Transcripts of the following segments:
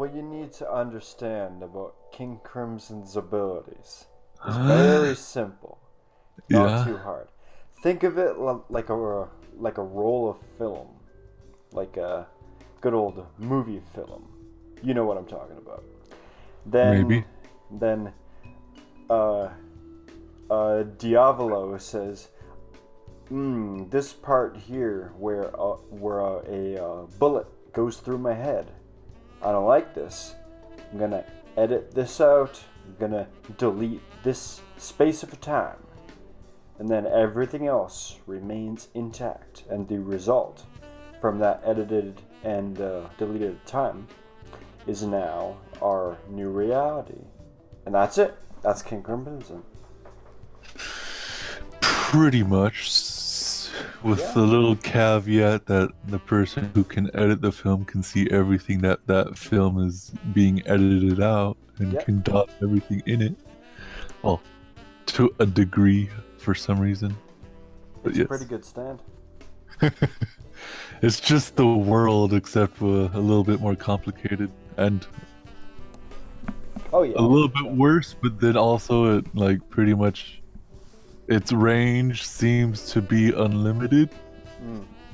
what you need to understand about King Crimson's abilities is very simple, not Yeah. too hard. Think of it like a roll of film, like a good old movie film. You know what I'm talking about. Maybe. Then, uh, Diavolo says, this part here where a bullet goes through my head. I don't like this. I'm gonna edit this out. I'm gonna delete this space of time. And then everything else remains intact. And the result from that edited and deleted time is now our new reality. And that's it. That's King Crimson. Pretty much. With the little caveat that the person who can edit the film can see everything that film is being edited out and can dot everything in it. Well, to a degree for some reason. But it's a pretty good stand. It's just the world, except a little bit more complicated and a little bit worse, but then also it like pretty much its range seems to be unlimited,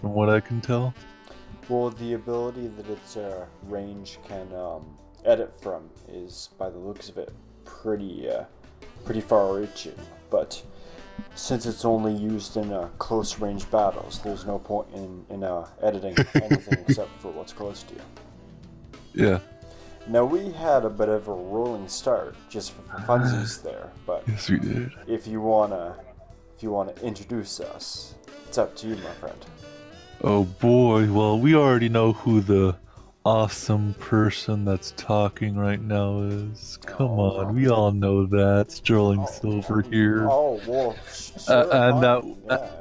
from what I can tell. Well, the ability that its range can edit from is, by the looks of it, pretty far-reaching. But since it's only used in close-range battles, there's no point in editing anything except for what's close to you. Yeah. Now, we had a bit of a rolling start, just for funsies there, but yes, we did. If you wanna introduce us, it's up to you, my friend. Oh boy, well, we already know who the awesome person that's talking right now is. Come on, we all know that. Sterling Silver here. Oh, well, sure,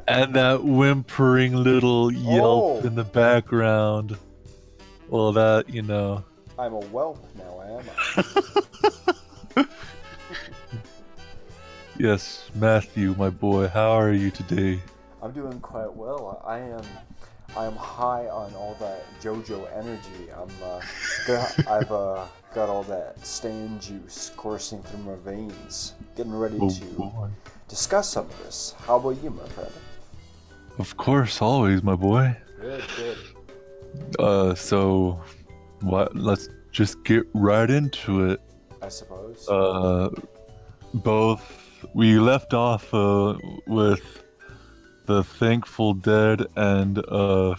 and that whimpering little yelp in the background. Well, that, you know. I'm a whelp now, am I? Yes, Matthew, my boy, how are you today? I'm doing quite well. I am high on all that JoJo energy. I've got all that stain juice coursing through my veins, getting ready to discuss some of this. How about you, my friend? Of course, always, my boy. Good. So let's just get right into it. I suppose. We left off with the Thankful Dead and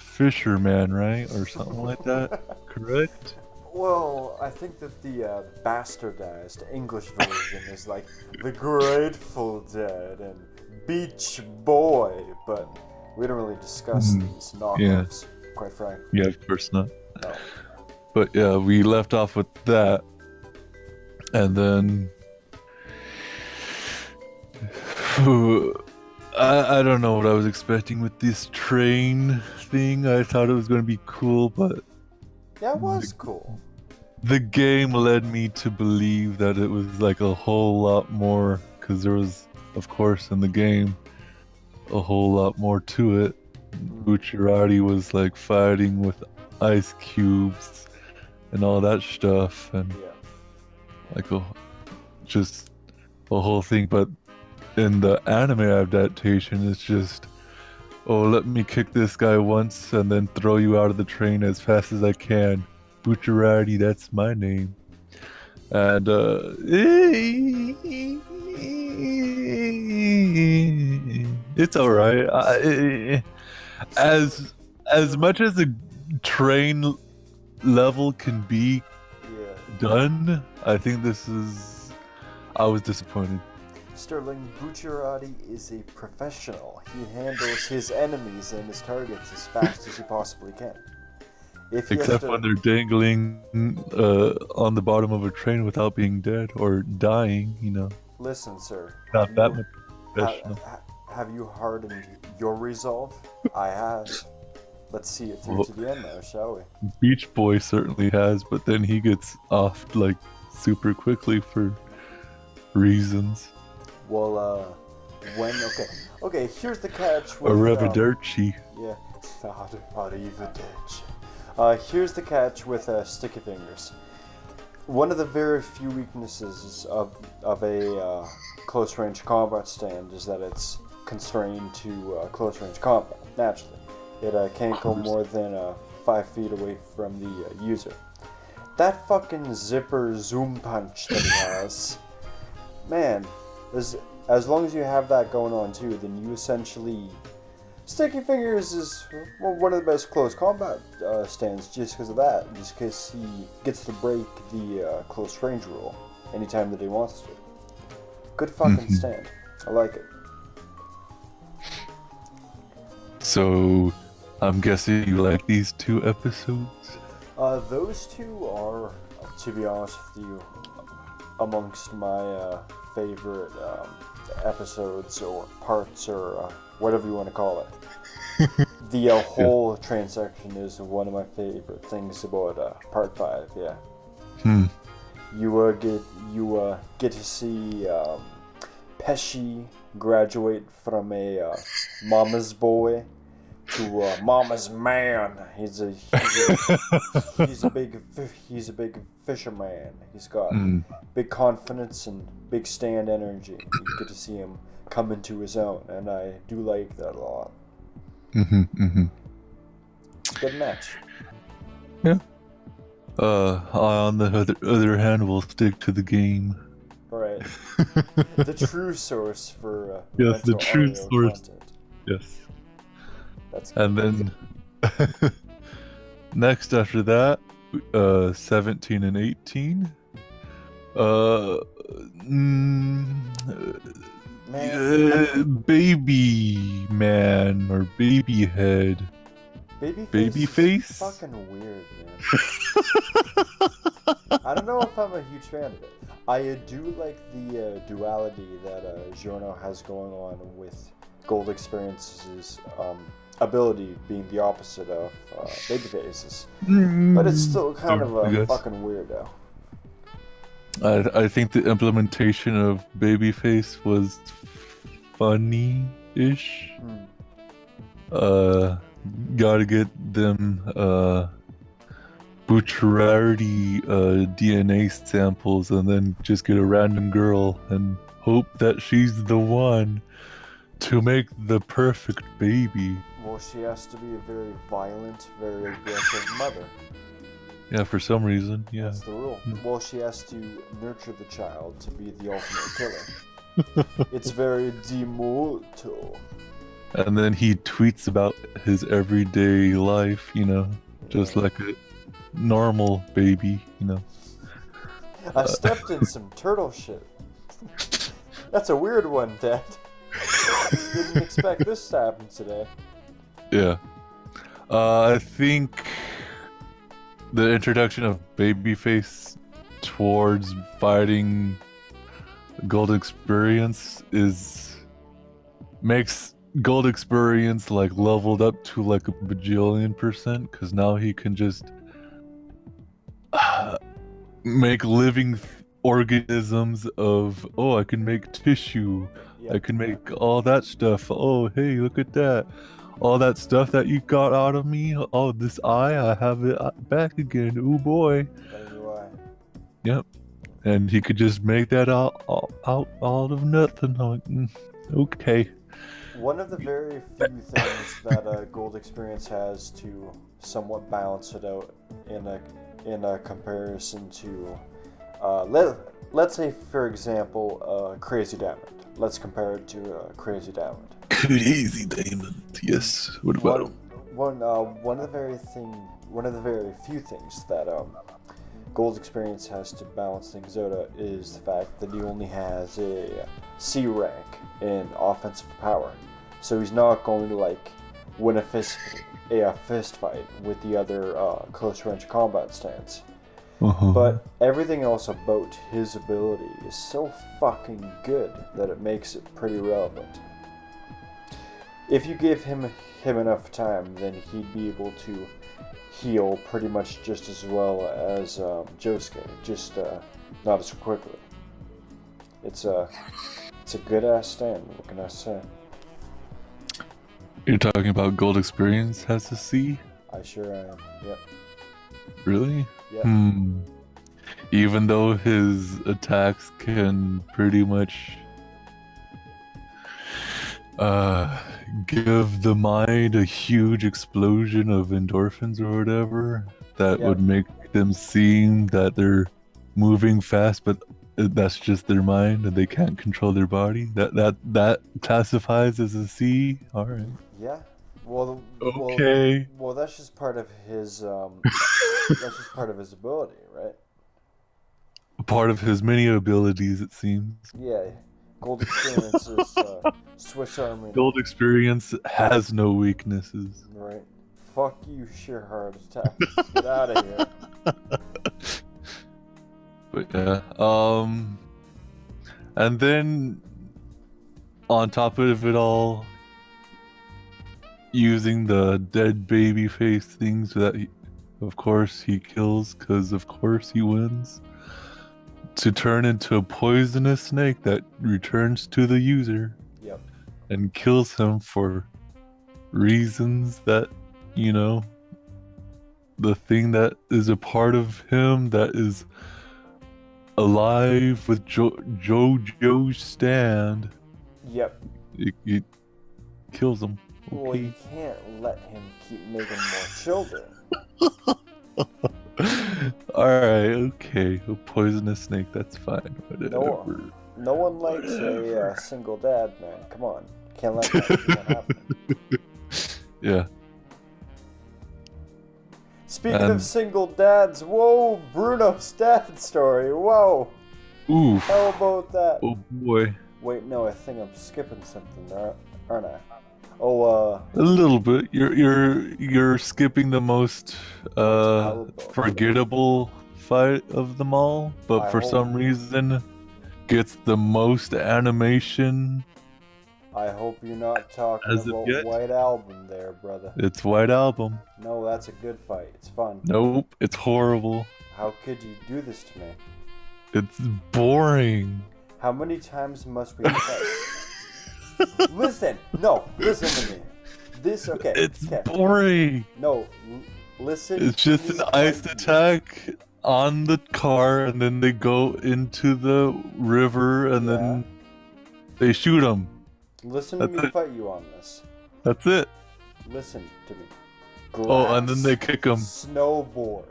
Fisherman, right? Or something like that, correct? Well, I think that the bastardized English version is like the Grateful Dead and Beach Boy, but we don't really discuss these knockoffs, quite frankly. Yeah, of course not. No. But yeah, we left off with that, and then I don't know what I was expecting with this train thing. I thought it was going to be cool, but yeah, it was cool. The game led me to believe that it was like a whole lot more, because there was, of course, in the game a whole lot more to it. Bucciarati was like fighting with ice cubes and all that stuff, and like just a whole thing. But in the anime adaptation, it's just, oh, let me kick this guy once and then throw you out of the train as fast as I can. Bucciarati, that's my name. And it's alright. As much as a train level can be done, I think I was disappointed. Sterling, Bucciarati is a professional. He handles his enemies and his targets as fast as he possibly can. Except when they're dangling on the bottom of a train without being dead or dying, you know. Listen, sir. Not that much professional. Have you hardened your resolve? I have. Let's see it through to the end now, shall we? Beach Boy certainly has, but then he gets off like super quickly for reasons. Well, okay, here's the catch with... Arrivederci. Yeah, arrivederci. Here's the catch with Sticky Fingers. one of the very few weaknesses of a close range combat stand is that it's constrained to close range combat. Naturally, it can't go more than 5 feet away from the user. That fucking zipper zoom punch that he has, man. As long as you have that going on too, then you essentially. Sticky Fingers is one of the best close combat stands just because of that. Just because he gets to break the close range rule anytime that he wants to. Good fucking stand. I like it. So, I'm guessing you like these 2 episodes? Those 2 are, to be honest with you, amongst my favorite episodes or parts or whatever you want to call it. The whole transaction is one of my favorite things about part 5. Yeah. You get to see Pesci graduate from a mama's boy to mama's man. He's a big fisherman. He's got big confidence and big stand energy. You get to see him come into his own, and I do like that a lot. Good match. Yeah. On the other hand, we'll stick to the game. Right. The true source for yes, the true audio source. Content. Yes. That's good. And then next after that, 17 and 18. Baby man or baby head. Babyface? Is fucking weird, man. I don't know if I'm a huge fan of it. I do like the duality that Giorno has going on with Gold Experience's ability being the opposite of Babyface's. But it's still kind of a fucking weirdo. I think the implementation of Babyface was funny-ish. Gotta get them Bucciarati DNA samples and then just get a random girl and hope that she's the one to make the perfect baby. Well, she has to be a very violent, very aggressive mother. Yeah, for some reason, yeah. That's the rule. Well, she has to nurture the child to be the ultimate killer. It's very demortal. And then he tweets about his everyday life, just like a normal baby, I stepped in some turtle shit. That's a weird one, Dad. Didn't expect this to happen today. Yeah. I think the introduction of Babyface towards fighting Gold Experience makes Gold Experience like leveled up to like a bajillion %, because now he can just make living organisms of, I can make tissue, I can make all that stuff, hey, look at that, all that stuff that you got out of me, this eye, I have it back again, ooh boy. Got a new eye. Yep. And he could just make that out of nothing. I'm like, okay. One of the very few things that Gold Experience has to somewhat balance it out in a comparison to, let's say for example, Crazy Diamond. Let's compare it to Crazy Diamond. Crazy Diamond, yes. What about him? One of the very few things that Gold Experience has to balance things out is the fact that he only has a C rank in offensive power, so he's not going to like win a fist fight with the other close range combat stands. But everything else about his ability is so fucking good that it makes it pretty relevant. If you give him enough time, then he'd be able to heal pretty much just as well as Josuke, just not as quickly. It's a good ass stand. What can I say? You're talking about Gold Experience has a C? I sure am. Yep. Really? Yep. even though his attacks can pretty much give the mind a huge explosion of endorphins or whatever that would make them seem that they're moving fast, but that's just their mind and they can't control their body. That classifies as a C. All right. Yeah. Well, okay. Well, that's just part of his that's just part of his ability, right? Part of his many abilities, it seems. Yeah. Gold experience is Swiss Army. Gold experience has no weaknesses. Right. Fuck you, sheer heart attack. Get out of here. But yeah, and then on top of it all, using the dead baby face things that of course he kills, because of course he wins, to turn into a poisonous snake that returns to the user. Yep. And kills him for reasons that, you know, the thing that is a part of him that is alive with JoJo's stand. Yep. It kills him. Okay. Well, you can't let him keep making more children. Alright, okay. A poisonous snake, that's fine. Whatever. No one likes a single dad, man. Come on. Can't let that happen. Yeah. Speaking of single dads, whoa, Bruno's dad story, whoa. Oof. How about that? Oh boy. Wait, no, I think I'm skipping something, aren't I? Oh, a little bit. You're skipping the most forgettable fight of them all, but for some reason gets the most animation. I hope you're not talking about White Album there, brother. It's White Album. No, that's a good fight. It's fun. Nope, it's horrible. How could you do this to me? It's boring. How many times must we fight? Listen to me. It's boring. No, listen. It's just an ice attack on the car, and then they go into the river, and then they shoot them. Listen to me fight you on this. That's it. Listen to me. Grass, and then they kick them. Snowboard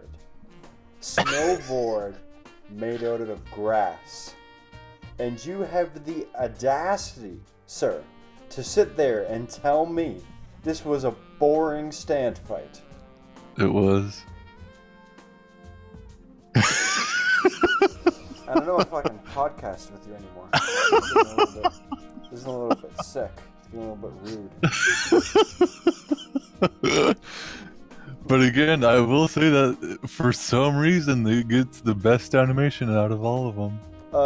made out of grass. And you have the audacity, sir, to sit there and tell me this was a boring stand fight. It was. I don't know if I can podcast with you anymore. This is a little bit sick. It's getting a little bit rude. But again, I will say that for some reason it gets the best animation out of all of them.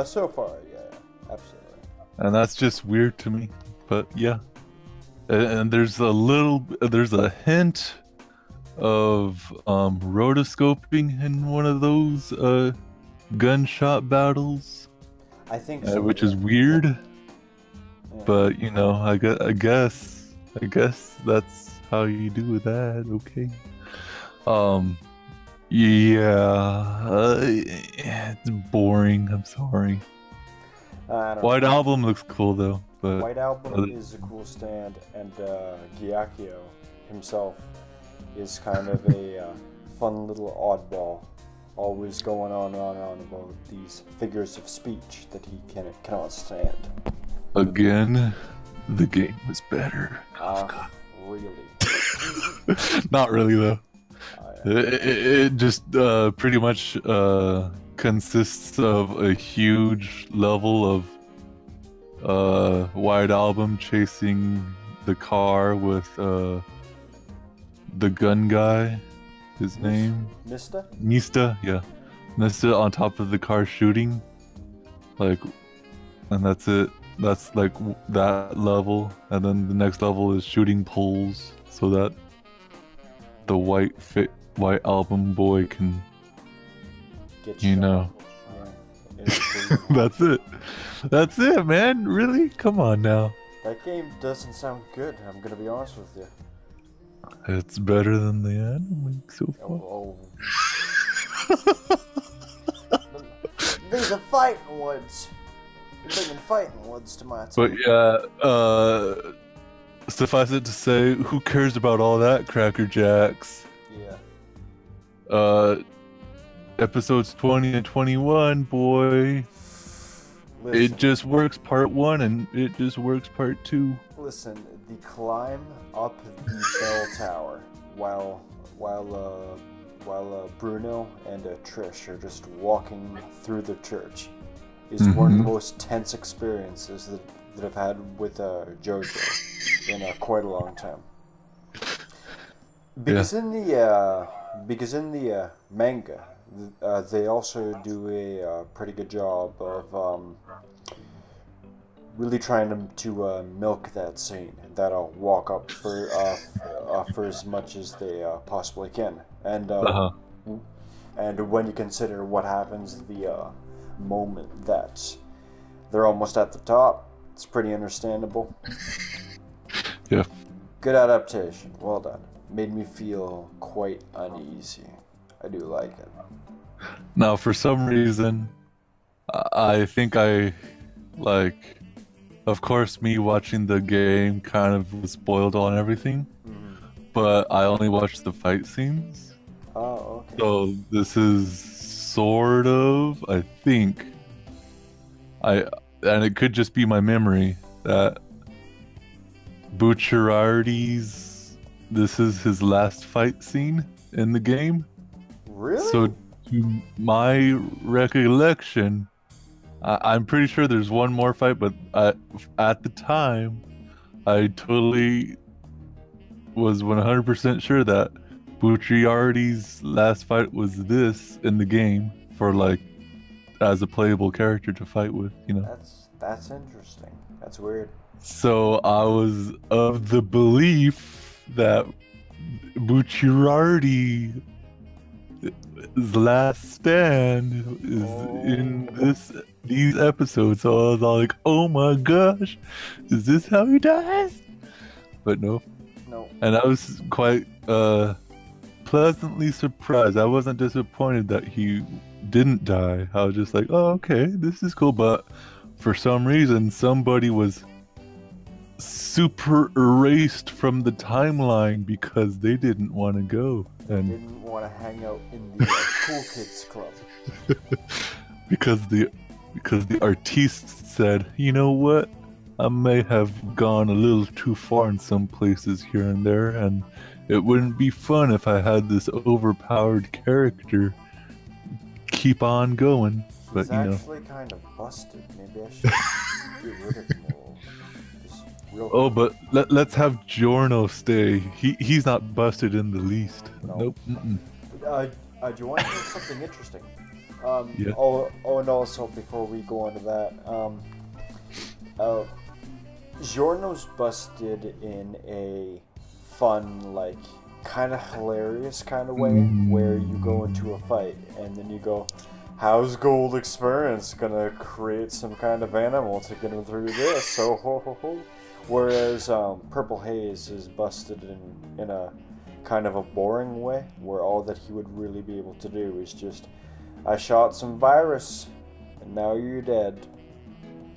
So far, yeah, absolutely. And that's just weird to me. But yeah. And there's a hint of rotoscoping in one of those gunshot battles. I think so, which is weird. Yeah. But you know, I guess that's how you do that. Okay. It's boring. I'm sorry. White Album looks cool though. But White Album is a cool stand, and Gyakio himself is kind of a fun little oddball, always going on about these figures of speech that he cannot stand. Again, the game was better. Really? Not really though. It just pretty much consists of a huge level of White Album chasing the car with the gun guy. His name? Mista, yeah. Mista on top of the car shooting. And that's it. That's like that level. And then the next level is shooting poles so that the White Album boy can get know. That's it. That's it, man. Really? Come on now. That game doesn't sound good. I'm gonna be honest with you. It's better than the anime so far. These are fighting woods. You're bringing fighting woods to my But team. yeah, suffice it to say, who cares about all that, Cracker Jacks? Yeah. Episodes 20 and 21, boy. Listen, It just works part 1 and it just works part 2. listen, the climb up the bell tower while Bruno and Trish are just walking through the church is one of the most tense experiences that I've had with JoJo in quite a long time. Because in the manga, they also do a pretty good job of really trying to milk that scene. That'll walk up for as much as they possibly can, and when you consider what happens the moment that they're almost at the top, it's pretty understandable. Yeah. Good adaptation. Well done. Made me feel quite uneasy. I do like it. Now, for some reason, I think like, of course, me watching the game kind of was spoiled on everything, but I only watched the fight scenes. Oh, okay. So this is sort of, I think, and it could just be my memory that Bucciarati's, this is his last fight scene in the game. Really? So to my recollection, I'm pretty sure there's one more fight, but at the time, I totally was 100% sure that Bucciarati's last fight was this in the game for like as a playable character to fight with, you know. That's interesting. That's weird. So I was of the belief that Bucciarati's last stand is in these episodes. So I was all like, "Oh my gosh, is this how he dies?" But no. No. And I was quite pleasantly surprised. I wasn't disappointed that he didn't die. I was just like, "Oh, okay, this is cool." But for some reason, somebody was super erased from the timeline because they didn't want to go. And Didn't want to hang out in the cool kids club. because the artiste said, "You know what? I may have gone a little too far in some places here and there, and it wouldn't be fun if I had this overpowered character keep on going." But He's actually kind of busted. Maybe I should get rid of him all. Just real Oh, but let's have Giorno stay. He's not busted in the least. No. Nope. Mm-mm. Do you want to hear something interesting? Yeah. Oh, and also before we go on to that, Giorno's busted in a fun, like, kind of hilarious kind of way, where you go into a fight and then you go, "How's Gold Experience gonna create some kind of animal to get him through this?" So ho ho ho. Whereas Purple Haze is busted in a kind of a boring way, where all that he would really be able to do is just, "I shot some virus, and now you're dead."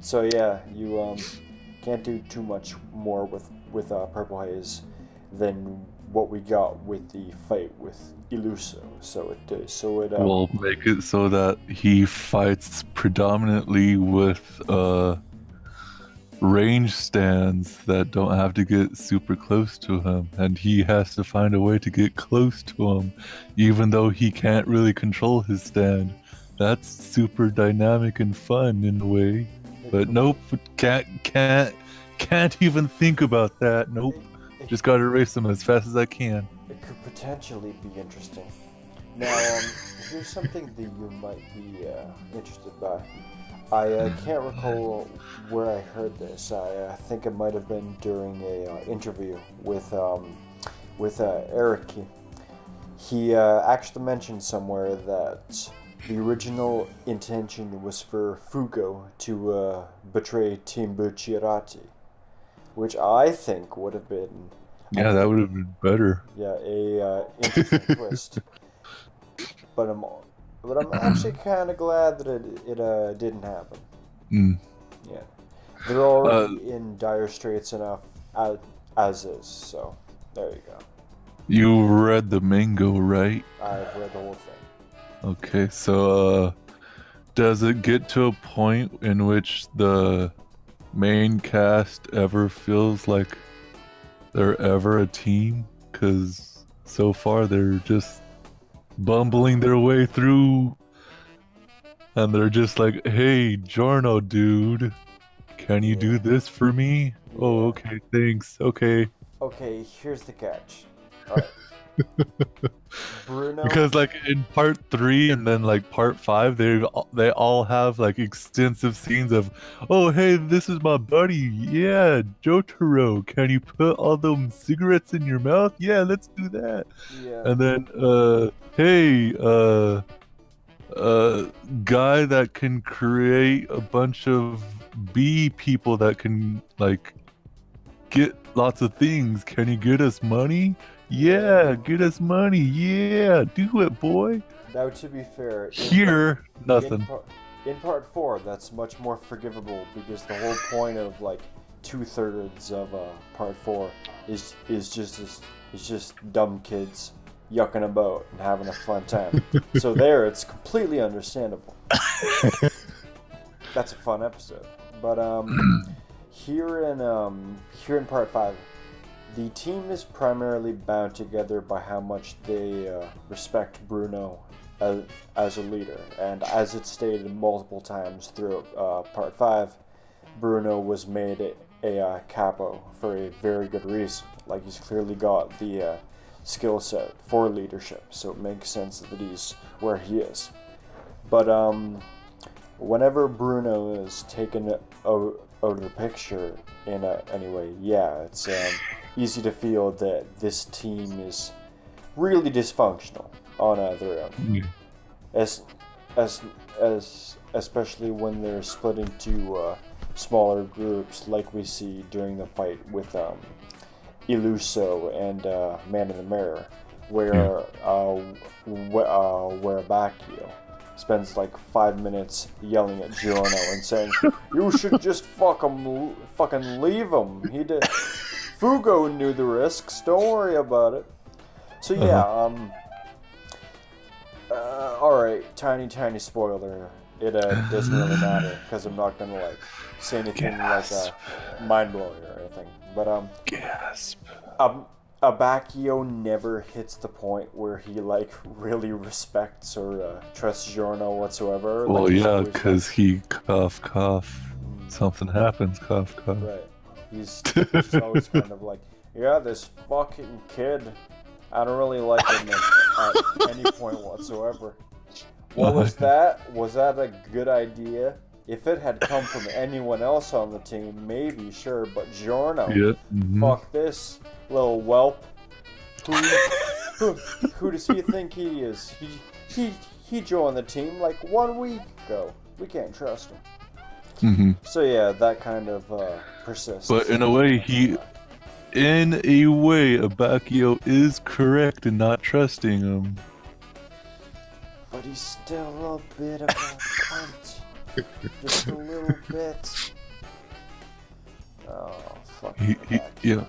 So yeah, you can't do too much more with Purple Haze than what we got with the fight with Illuso. We'll make it so that he fights predominantly with range stands that don't have to get super close to him, and he has to find a way to get close to him, even though he can't really control his stand. That's super dynamic and fun in a way. But nope, can't even think about that. Nope. Just gotta erase them as fast as I can. It could potentially be interesting. Now, here's something that you might be interested by. I can't recall where I heard this. I think it might have been during a interview with Eric. He actually mentioned somewhere that the original intention was for Fugo to betray Team Bucciarati, which I think would have been... Yeah, that would have been better. Yeah, a interesting twist. But But I'm actually kind of glad that it didn't happen. Mm. Yeah. They're already in dire straits enough as is, so there you go. You read the manga, right? I've read the whole thing. Okay, so does it get to a point in which the main cast ever feels like they're ever a team? Because so far they're just bumbling their way through, and they're just like, "Hey, Giorno, dude, can you do this for me?" Oh, Yeah. okay, thanks. Okay. Okay, here's the catch. Alright. Bruno. Because like in part 3 and then like part 5, they all have like extensive scenes of, oh hey, this is my buddy, yeah, Jotaro, can you put all them cigarettes in your mouth? Yeah, let's do that. Yeah. And then hey, guy that can create a bunch of bee people that can like get lots of things, can you get us money? Yeah, get us money. Yeah, do it, boy. Now, to be fair, Here, nothing. In part 4, that's much more forgivable because the whole point of like 2/3 of part 4 is just dumb kids yucking about and having a fun time. So there, it's completely understandable. That's a fun episode. But here in part 5. The team is primarily bound together by how much they respect Bruno as a leader, and as it's stated multiple times throughout part 5, Bruno was made a capo for a very good reason. Like, he's clearly got the skill set for leadership, so it makes sense that he's where he is. But whenever Bruno is taken out of the picture anyway, yeah, it's easy to feel that this team is really dysfunctional on their own. Especially when they're split into smaller groups, like we see during the fight with Illuso and Man in the Mirror, where Bacchio spends like 5 minutes yelling at Giorno and saying, "You should just fucking leave him. He did. Fugo knew the risks. Don't worry about it." So yeah, all right, tiny spoiler. It doesn't really matter because I'm not gonna like say anything like mind blowing or anything. But gasp. Abacchio never hits the point where he like really respects or trusts Giorno whatsoever. Well, like, yeah, because he cough. Something happens, cough. Right. He's always kind of like, yeah, this fucking kid. I don't really like him at any point whatsoever. What was that? Was that a good idea? If it had come from anyone else on the team, maybe, sure, but Giorno, fuck this little whelp. Who does he think he is? He joined the team like 1 week ago. We can't trust him. So yeah, that kind of persists. But in a way, Abacchio is correct in not trusting him. But he's still a bit of a cunt. Just a little bit. Oh, fuck. Yeah.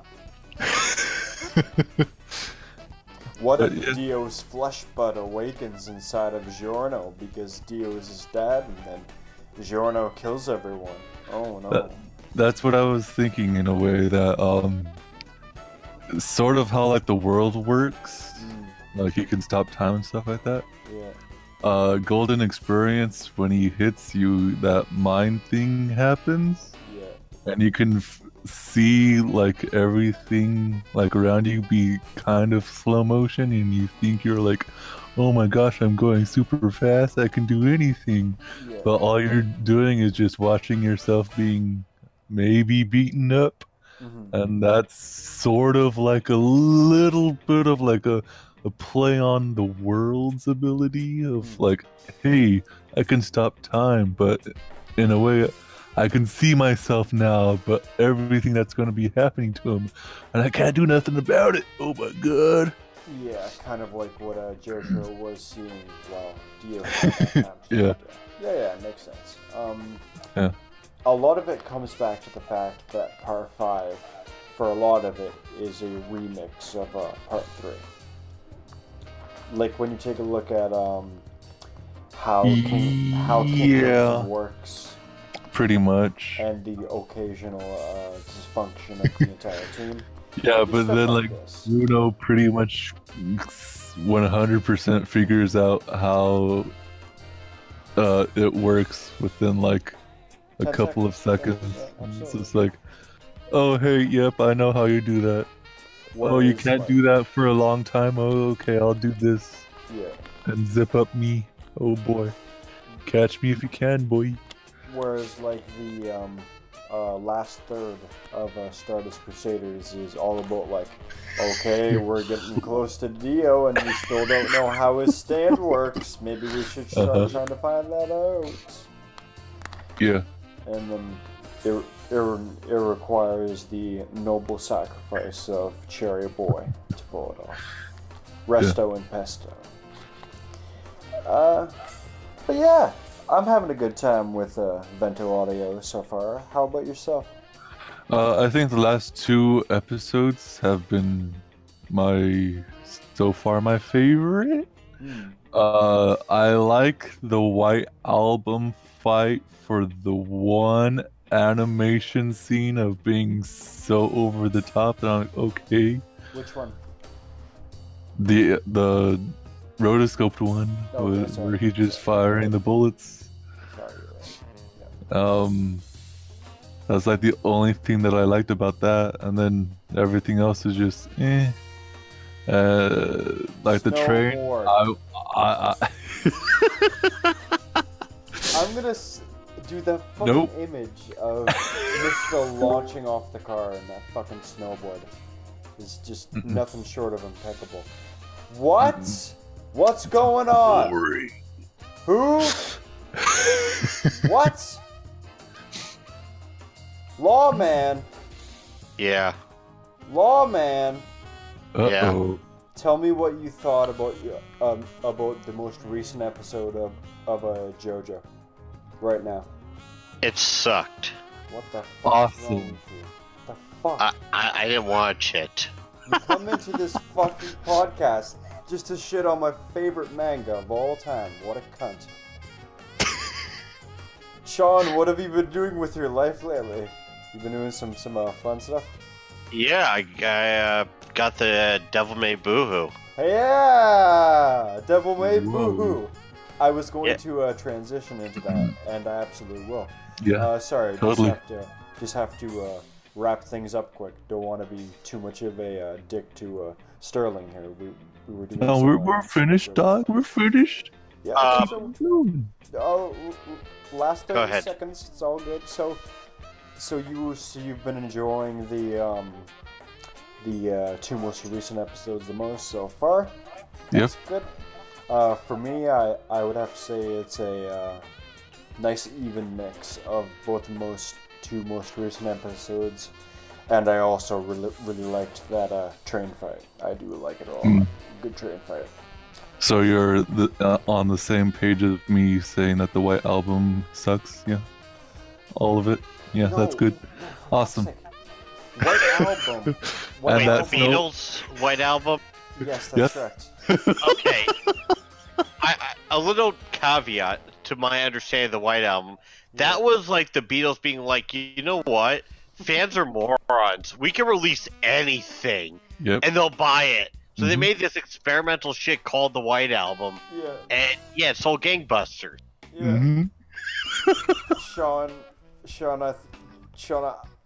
What if Dio's flesh bud awakens inside of Giorno because Dio is his dad and then Giorno kills everyone? Oh no. That's what I was thinking in a way, that sort of how like the world works. Like you can stop time and stuff like that. Yeah. Golden experience, when he hits you, that mind thing happens. Yeah. And you can see like everything like around you be kind of slow motion, and you think you're like, oh my gosh, I'm going super fast, I can do anything. Yeah. But all you're doing is just watching yourself being maybe beaten up. And that's sort of like a little bit of like a play on the world's ability of like, hey, I can stop time, but in a way I can see myself now, but everything that's going to be happening to him, and I can't do nothing about it. Oh my god. Yeah, kind of like what JoJo was seeing while Dio had that time. Yeah. Yeah, it makes sense. Yeah. A lot of it comes back to the fact that Part 5, for a lot of it, is a remix of Part 3. Like when you take a look at how Kingdom works, pretty much, and the occasional dysfunction of the entire team. Yeah, but then like Bruno pretty much 100% figures out how it works within like a couple of seconds. It's just like, oh hey, yep, I know how you do that. Oh, you can't do that for a long time. Oh, okay, I'll do this. Yeah. And zip up me. Oh boy, catch me if you can, boy. Whereas like the last third of Stardust Crusaders is all about like, okay, we're getting close to Dio and we still don't know how his stand works. Maybe we should start trying to find that out. Yeah. And then it requires the noble sacrifice of Cherry Boy to pull it off. Resto and Pesto. But yeah, I'm having a good time with Vento Audio so far. How about yourself? I think the last 2 episodes have been so far my favorite. I like the White Album fight for the one animation scene of being so over the top that I'm like, okay. Which one? The rotoscoped one, where he's just firing the bullets. That's like the only thing that I liked about that, and then everything else is just like the train. I'm gonna do the fucking image of Mr. launching off the car and that fucking snowboard. It's just nothing short of impeccable. What? What's going on? Who? What? Lawman. Yeah. Lawman. Uh-oh. Tell me what you thought about the most recent episode of JoJo right now. It sucked. What the fuck is wrong with you? The fuck? I didn't watch it. You come into this fucking podcast just to shit on my favorite manga of all time. What a cunt. Sean, what have you been doing with your life lately? You been doing some fun stuff? Yeah, I got the Devil May Boohoo. Yeah! Devil May Boohoo! I was going to transition into that, and I absolutely will. Yeah. Sorry, totally. Just have to wrap things up quick. Don't want to be too much of a dick to Sterling here. We were doing. No, we're finished, dog. We're finished. Yeah. Last 30 seconds. It's all good. So you've been enjoying the 2 most recent episodes the most so far. That's good. For me, I would have to say it's a nice even mix of both the 2 most recent episodes, and I also really liked that train fight. I do like it a lot. Good train fight. So you're on the same page as me saying that the White Album sucks, yeah? All of it? Yeah, that's good. Awesome. White Album. Wait, the Beatles White Album? Yes, that's correct. Okay. A little caveat to my understanding of the White Album. That was like the Beatles being like, you know what? Fans are morons. We can release anything, and they'll buy it. So they made this experimental shit called the White Album. Yeah. And it sold gangbusters. Yeah. Sean,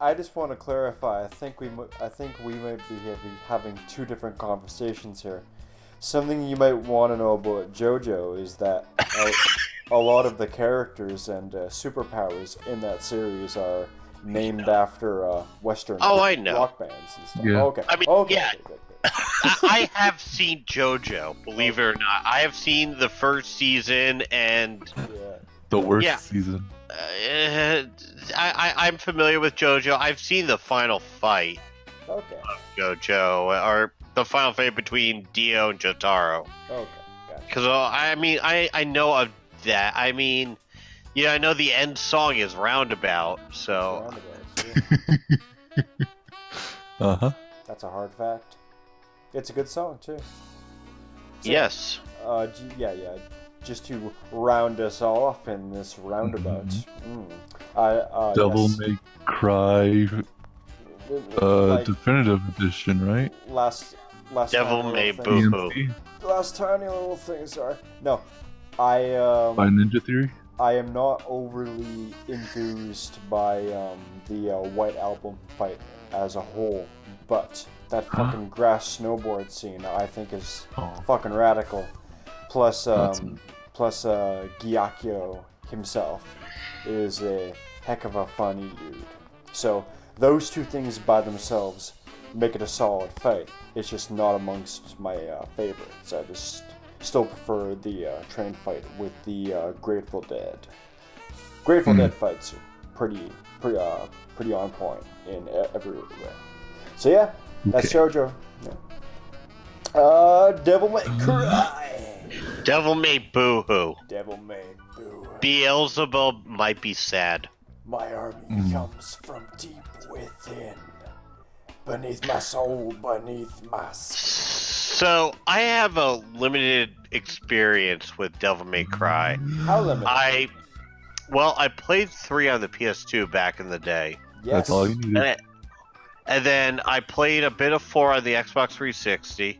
I just want to clarify. I think we might be having 2 different conversations here. Something you might want to know about JoJo is that a lot of the characters and superpowers in that series are named after Western rock bands and stuff. Yeah. Okay. I mean, okay. Good. I have seen JoJo, believe it or not. I have seen the first season and the worst season. I'm familiar with JoJo. I've seen the final fight of JoJo, or the final fight between Dio and Jotaro. Okay, gotcha. Because I know of that. I mean, yeah, I know the end song is Roundabout. So Roundabouts, yeah. Uh-huh. That's a hard fact. It's a good song too. So, yes. Yeah. Just to round us off in this roundabout. Devil yes. May Cry Like, definitive edition, right? last Devil tiny May little things- Boo-hoo. Last tiny little things are no. By Ninja Theory? I am not overly enthused by the White Album fight as a whole, but that fucking grass snowboard scene I think is fucking radical. Plus Gyakyo himself is a heck of a funny dude. So those two things by themselves make it a solid fight. It's just not amongst my favorites. I just still prefer the train fight with the Grateful Dead. Grateful Dead fights are pretty on point in every way. So yeah, that's JoJo. Yeah. Devil May Cry. Devil May Boo-hoo. Devil May Boo. Beelzebub might be sad. My army comes from deep within, beneath my soul, beneath my skin. So I have a limited experience with Devil May Cry. How limited? I played 3 on the PS2 back in the day. Yes. That's all you needed. And then I played a bit of 4 on the Xbox 360.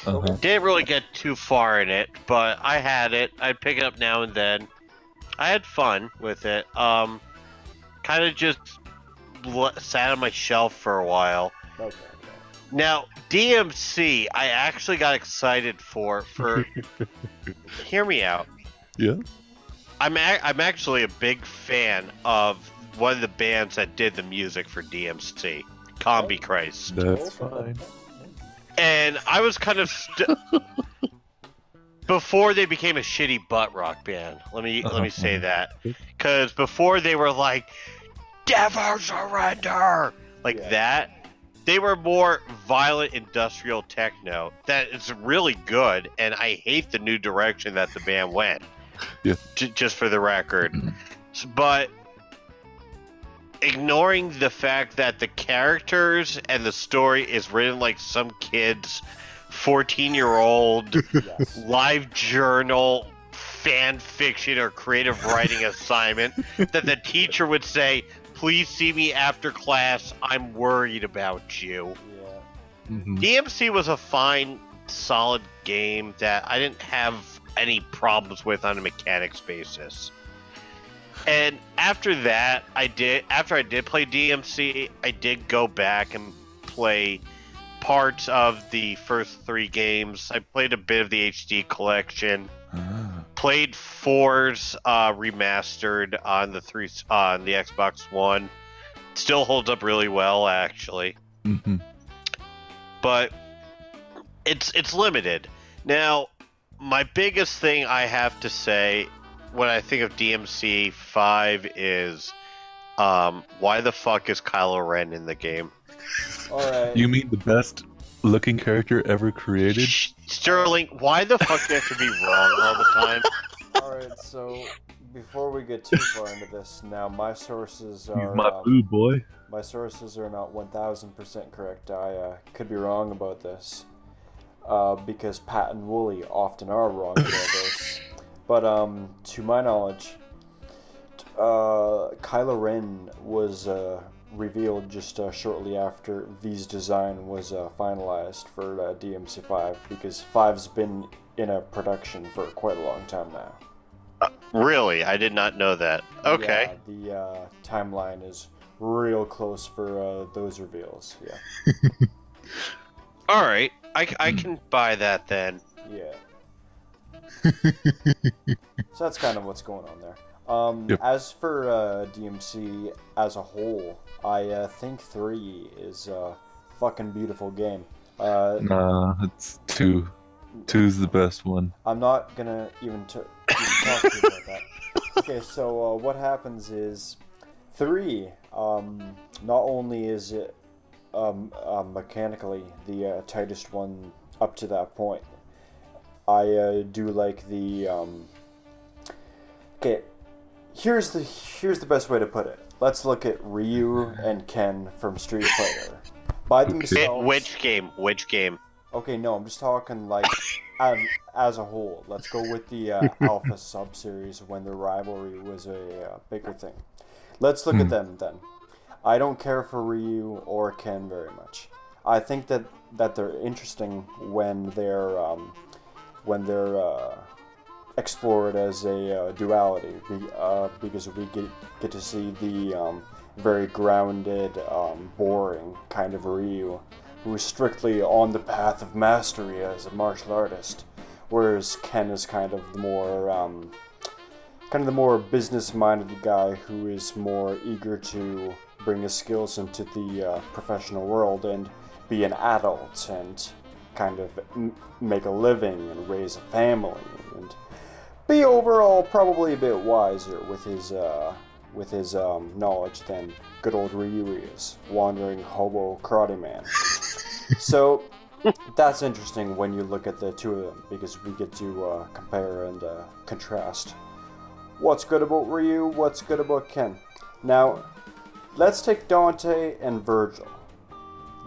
Uh-huh. Didn't really get too far in it, but I had it. I'd pick it up now and then. I had fun with it. Kind of just sat on my shelf for a while. Okay. Now, DMC, I actually got excited for hear me out. Yeah? I'm actually a big fan of one of the bands that did the music for DMC, Combi Christ. That's fine. And I was kind of before they became a shitty butt rock band. Let me say that, because before they were like "Devil Surrender" that, they were more violent industrial techno. That is really good, and I hate the new direction that the band went. Yeah. Just for the record, but ignoring the fact that the characters and the story is written like some kid's 14-year-old live journal fan fiction or creative writing assignment that the teacher would say, "Please see me after class, I'm worried about you." Yeah. DMC was a fine, solid game that I didn't have any problems with on a mechanics basis. And after that, after I did play DMC, I did go back and play parts of the first 3 games. I played a bit of the HD collection. Played 4's remastered on the Xbox One. Still holds up really well, actually. But it's limited. Now, my biggest thing I have to say when I think of DMC 5 is, why the fuck is Kylo Ren in the game? Alright. You mean the best looking character ever created? Sterling, why the fuck do you have to be wrong all the time? Alright, so before we get too far into this, now my sources He's are my boo boy. my sources are not 1000% correct. I could be wrong about this. Because Pat and Wooly often are wrong about this. But to my knowledge, Kylo Ren was revealed just shortly after V's design was finalized for DMC5, because 5's been in a production for quite a long time now. Really? I did not know that. Okay. Yeah, the timeline is real close for those reveals. Yeah. All right. I can buy that then. Yeah. So that's kind of what's going on there. Yep. As for DMC as a whole, I think 3 is a fucking beautiful game. Nah, it's 2. 2's the best one. I'm not gonna even talk to you about that. Okay, so what happens is 3, not only is it mechanically the tightest one up to that point. I do like the okay. Here's the best way to put it. Let's look at Ryu and Ken from Street Fighter. By themselves. Which game? Which game? Okay, no, I'm just talking like as a whole. Let's go with the Alpha sub-series when their rivalry was a bigger thing. Let's look at them then. I don't care for Ryu or Ken very much. I think that they're interesting when they're explored as a duality, because we get to see the very grounded, boring kind of Ryu, who is strictly on the path of mastery as a martial artist, whereas Ken is kind of the more business-minded guy who is more eager to bring his skills into the professional world and be an adult and kind of make a living and raise a family and be overall probably a bit wiser with his knowledge than good old Ryu is, wandering hobo karate man. So that's interesting when you look at the two of them, because we get to compare and contrast what's good about Ryu, what's good about Ken. Now, let's take Dante and Virgil.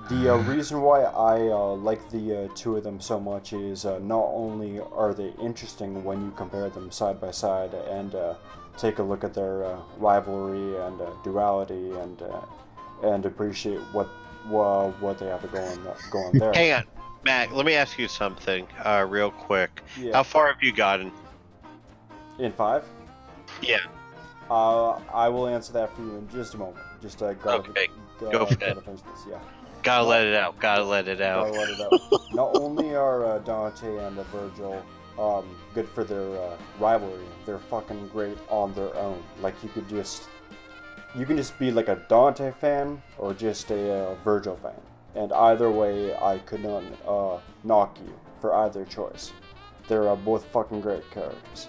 The reason why I like the two of them so much is not only are they interesting when you compare them side by side and take a look at their rivalry and duality and appreciate what they have going there. Hang on, Matt. Let me ask you something real quick. Yeah. How far have you gotten? In 5? Yeah. I will answer that for you in just a moment. Just Okay. Go for it. Gotta finish this. Yeah. Gotta let it out. Gotta let it out. Gotta let it out. Not only are Dante and Virgil good for their rivalry, they're fucking great on their own. Like you can just be like a Dante fan or just a Virgil fan, and either way, I could not knock you for either choice. They're both fucking great characters.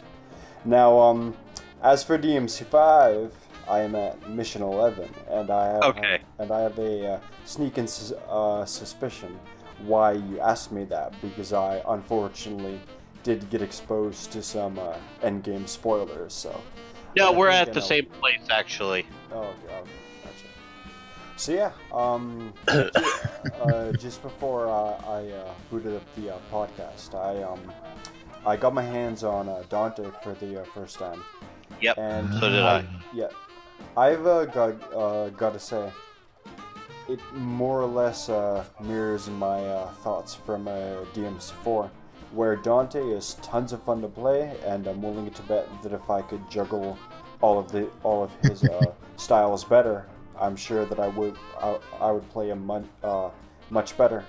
Now, as for DMC5, I am at mission 11, and I have a sneaking suspicion why you asked me that, because I unfortunately did get exposed to some endgame spoilers. So No, we're at the same place actually. Oh, gotcha. So yeah, just before I booted up the podcast, I got my hands on Dante for the first time. Yep. And so did I. Yeah, I've got to say, it more or less mirrors my thoughts from DMC4, where Dante is tons of fun to play, and I'm willing to bet that if I could juggle all of his styles better, I'm sure that I would play him much better.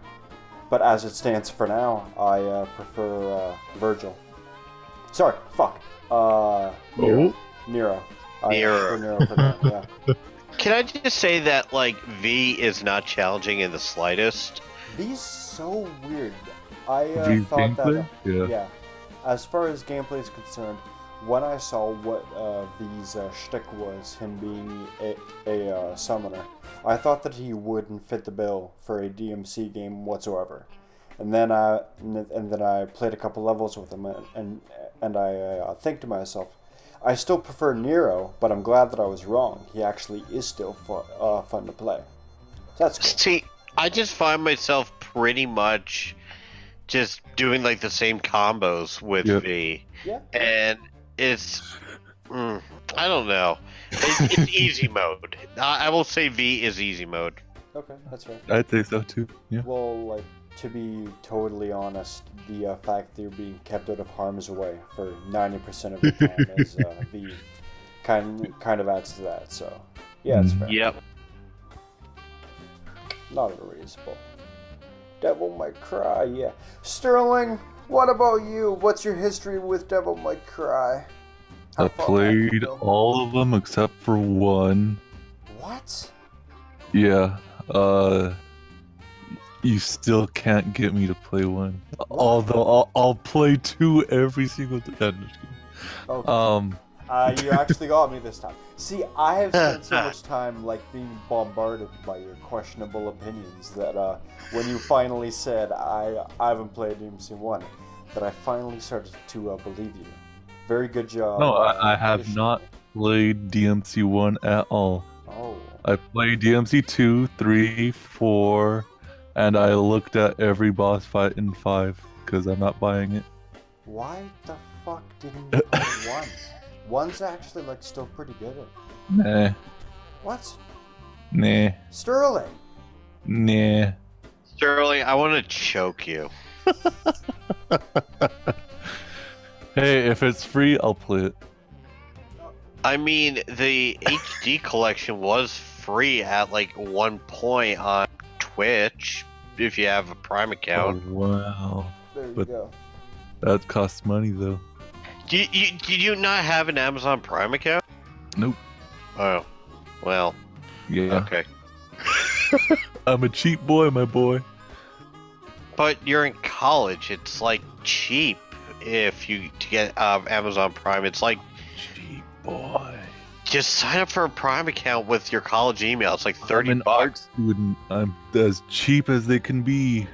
But as it stands for now, I prefer Virgil. Sorry, fuck. Nero. Nero. Nero for that, yeah. Can I just say that, like, V is not challenging in the slightest? V's so weird. I V thought that... gameplay? Yeah. As far as gameplay is concerned, when I saw what V's shtick was, him being a summoner, I thought that he wouldn't fit the bill for a DMC game whatsoever. And then I played a couple levels with him, and I think to myself, I still prefer Nero, but I'm glad that I was wrong. He actually is still fun to play. That's cool. See, I just find myself pretty much just doing like the same combos with V. Yeah. And it's, I don't know. It's easy mode. I will say V is easy mode. Okay, that's right. I think so too. Yeah. Well, like, to be totally honest, the fact that you're being kept out of harm's way for 90% of the time is V kind of adds to that. So yeah, it's fair. Yep. Not unreasonable. Devil Might Cry, yeah. Sterling, what about you? What's your history with Devil Might Cry? How I far back played you go? all of them except for one. What? Yeah. You still can't get me to play one. Although I'll play 2 every single time. Okay. You actually got me this time. See, I have spent so much time like being bombarded by your questionable opinions that when you finally said I haven't played DMC1, that I finally started to believe you. Very good job. No, I have not played DMC1 at all. Oh. I played DMC2, 3, 4, and I looked at every boss fight in 5 because I'm not buying it. Why the fuck didn't you play 1? 1's actually like still pretty good. Nah. What? Nah. Sterling. Nah. Sterling, I want to choke you. Hey, if it's free, I'll play it. I mean, the HD collection was free at like one point on Twitch if you have a Prime account. Oh, wow. There you But- go. That costs money, though. Do you not have an Amazon Prime account? Nope. Oh, well, Yeah. okay. I'm a cheap boy, my boy. But you're in college. It's like cheap if you to get Amazon Prime. It's like Cheap boy. just sign up for a Prime account with your college email. It's like I'm $30. an art student. I'm as cheap as they can be.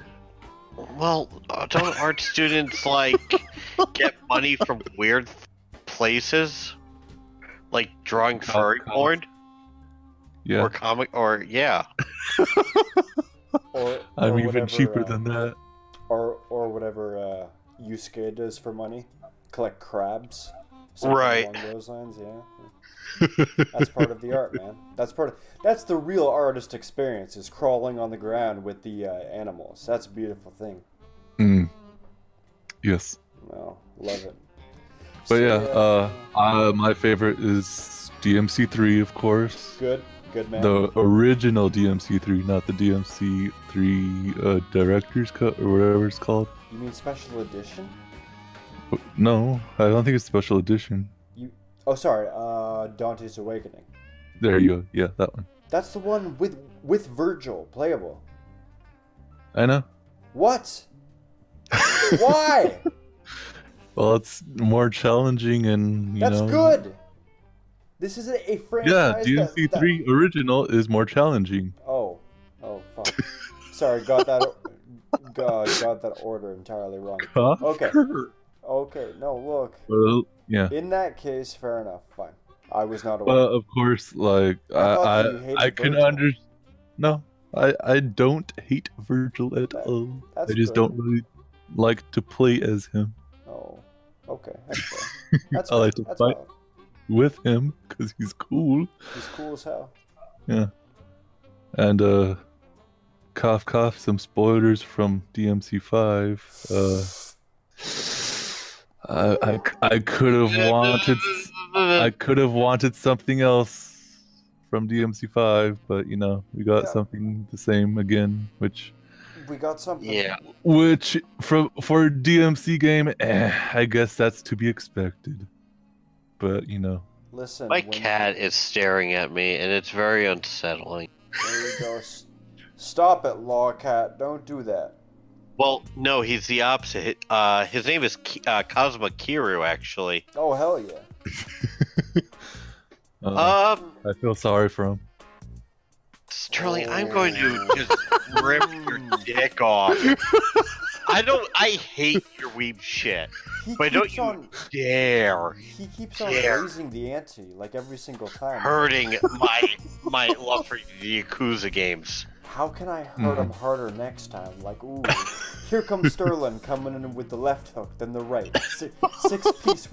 Well, don't art students like get money from weird places, like drawing furry porn Yeah. or comic or yeah. I'm or even whatever, cheaper than that. Or whatever Yusuke does for money. Collect crabs. Something Right. along those lines, yeah. That's part of the art, man. That's the real artist experience, is crawling on the ground with the animals. That's a beautiful thing. Yes. Well, love it. But So, yeah, my favorite is DMC3, of course. good man. The original DMC3, not the DMC3 Director's Cut or whatever it's called. You mean special edition? No, I don't think it's special edition. Oh, sorry. Dante's Awakening. There you go. Yeah, that one. That's the one with Virgil playable. I know. What? Why? Well, it's more challenging and, That's know. good. This is a Yeah, franchise. DMC3 original is more challenging. Oh, fuck. Sorry, got that order entirely wrong. Huh? Okay. No, look. Well, yeah. In that case, fair enough. Fine. I was not aware. Of course, like thought that you hated I can Virgil. No, I don't hate Virgil at all. that's I just good. don't really like to play as him. Oh, okay. That's fair. That's I like fair. to That's fight valid. with him because he's cool. He's cool as hell. Yeah. And cough, some spoilers from DMC5. I could have wanted something else from DMC5, but you know, we got Yeah. something the same again, which We got something. Yeah. for DMC game, I guess that's to be expected. But you know, Listen. My when- cat is staring at me, and it's very unsettling. There you go. Stop it, Lawcat. Don't do that. Well, no, he's the opposite. His name is Kazuma Kiryu, actually. Oh, hell yeah. I feel sorry for him. Sterling, I'm going to just rip your dick off. I hate your weeb shit, but don't you dare He keeps on dare. raising the ante, like every single time. hurting my love for the Yakuza games. How can I hurt him harder next time? Like, ooh, here comes Sterling coming in with the left hook, then the right. Six piece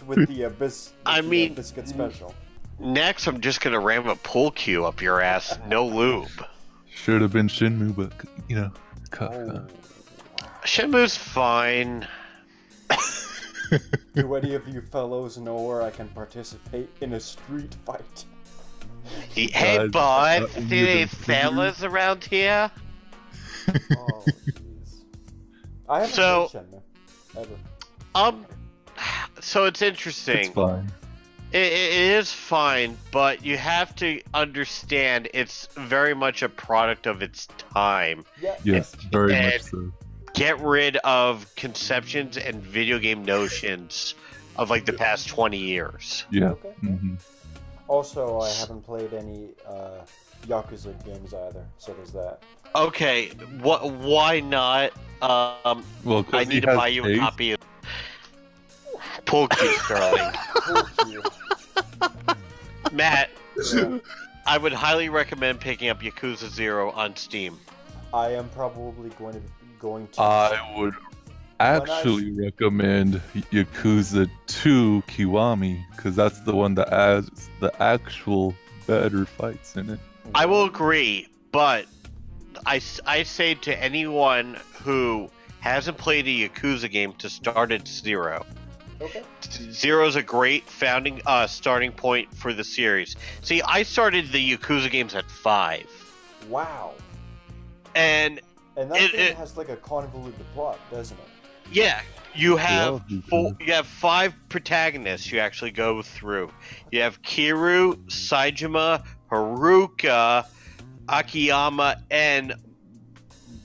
with the biscuit special. Next, I'm just gonna ram a pull cue up your ass, no lube. Should have been Shinmu, but you know, Oh. Shenmue's fine. Do any of you fellows know where I can participate in a street fight? Hey, Guys, bud, see any fellas around here? Oh, jeez. I haven't So- played Shenmue, ever. So it's interesting. it's fine. It is fine, but you have to understand it's very much a product of its time. Yeah. Yes, very And- much so. Get rid of conceptions and video game notions of like the past 20 years. Yeah. Okay. Mm-hmm. Also, I haven't played any Yakuza games either, so there's that. Okay, why not? Well, I because need to buy you a copy of Pokey Sterling. Thank you. Matt, Yeah. I would highly recommend picking up Yakuza 0 on Steam. I am probably going to. I would actually recommend Yakuza 2 Kiwami, because that's the one that has the actual better fights in it. I will agree, but I say to anyone who hasn't played a Yakuza game to start at 0. Okay. 0 is a great starting point for the series. See, I started the Yakuza games at 5. Wow. And that thing has like a convoluted plot, doesn't it? Yeah, you have Yeah, you have 5 protagonists you actually go through. You have Kiryu, Saejima, Haruka, Akiyama, and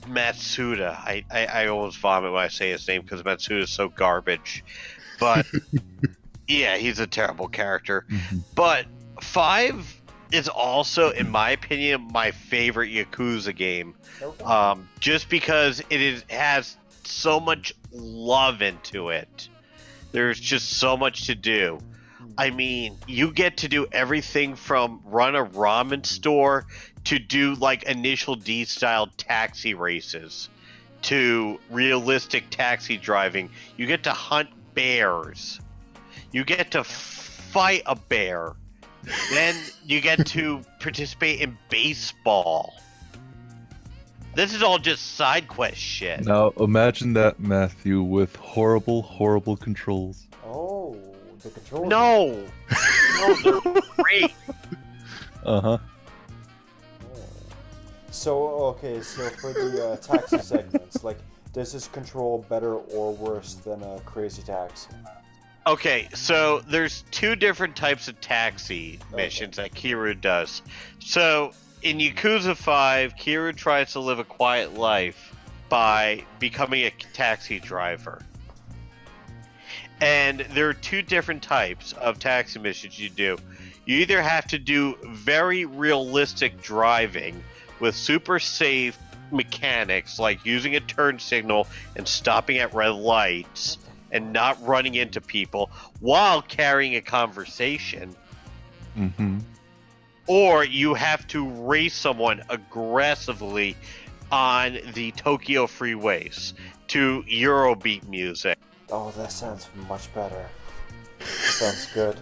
Matsuda. I almost vomit when I say his name because Matsuda is so garbage. But yeah, he's a terrible character. Mm-hmm. But 5 is also, in my opinion, my favorite Yakuza game. Okay. Just because has so much love into it. There's just so much to do. I mean, you get to do everything from run a ramen store to do like initial D style taxi races to realistic taxi driving. You get to hunt bears. You get to fight a bear. Then you get to participate in baseball. This is all just side quest shit. Now imagine that, Matthew, with horrible, horrible controls. Oh, the controls. No, they're great. Uh-huh. So okay, so for the taxi segments, like, does this control better or worse than a Crazy Taxi? Okay, so there's 2 different types of taxi missions that Kiryu does. So in Yakuza 5, Kiryu tries to live a quiet life by becoming a taxi driver. And there are 2 different types of taxi missions you do. You either have to do very realistic driving with super safe mechanics, like using a turn signal and stopping at red lights and not running into people while carrying a conversation. Mm-hmm. Or you have to race someone aggressively on the Tokyo freeways to Eurobeat music. Oh, that sounds much better. Sounds good.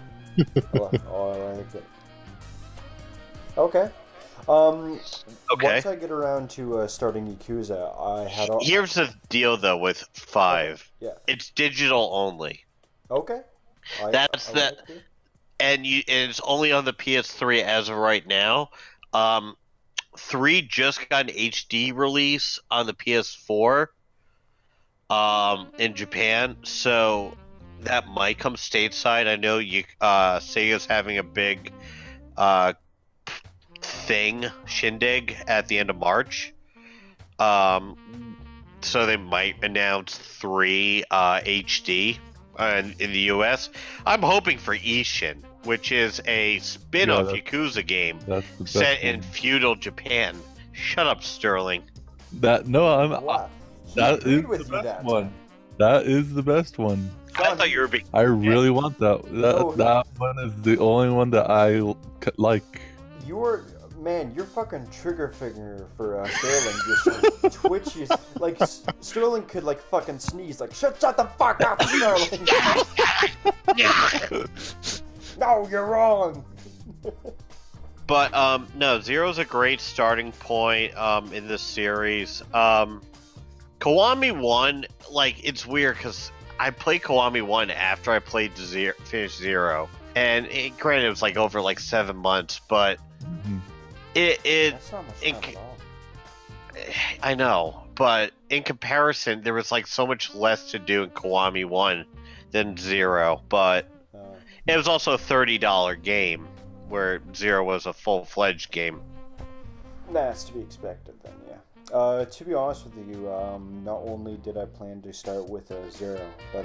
Oh, I like it. Okay. Okay. Once I get around to starting Yakuza, I had. Here's the deal, though, with 5. Yeah. It's digital only. Okay. That's that, and it's only on the PS3 as of right now. 3 just got an HD release on the PS4. In Japan, so that might come stateside. I know Sega's having a big shindig at the end of March. So they might announce 3 HD in the US. I'm hoping for Ishin, which is a spin-off Yakuza game set in feudal Japan. Shut up, Sterling. Wow. That is the best one. That is the best one. I thought you were being... I really want that. That one is the only one that I like. You're fucking trigger finger for Sterling. Just like, twitches. Like, Sterling could, like, fucking sneeze. Like, shut the fuck up, Sterling. No, you're wrong. But, no, 0's a great starting point, in this series. Kiwami 1, like, it's weird, because I played Kiwami 1 after I finished 0. And, granted, it was, like, over, like, 7 months, but That's not much time at all. I know, but in comparison, there was, like, so much less to do in Kiwami 1 than 0, but it was also a $30 game, where 0 was a full-fledged game. That's to be expected then, yeah. To be honest with you, not only did I plan to start with 0, but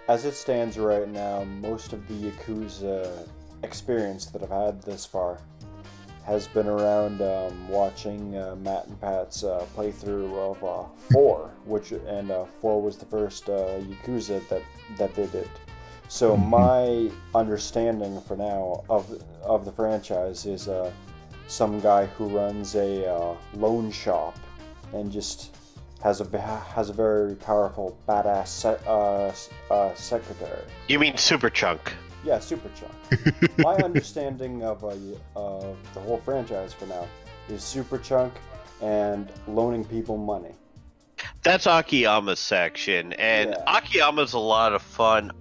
as it stands right now, most of the Yakuza experience that I've had this far has been around watching Matt and Pat's playthrough of 4, and 4 was the first Yakuza that they did. So my understanding for now of the franchise is some guy who runs a loan shop and just has a very powerful badass secretary. You mean Super Chunk? Yeah, Super Chunk. My understanding of the whole franchise for now is Super Chunk and loaning people money. That's Akiyama's section, and Yeah. Akiyama's a lot of fun.